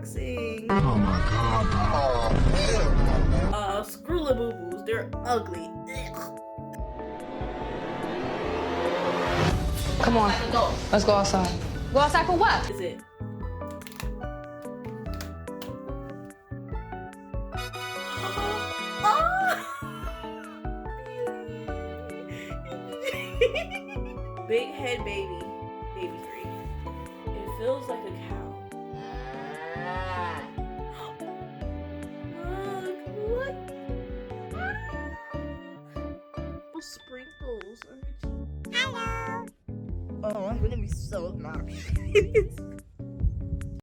unboxing. Oh my god. Screw Labubu's. They're ugly. Ugh. Come on, let's go outside. Go outside for what? Is it? Big head baby. Baby 3. It feels like a cow. Look, what? Sprinkles on her cheek. Hello. Oh, I'm gonna be so obnoxious.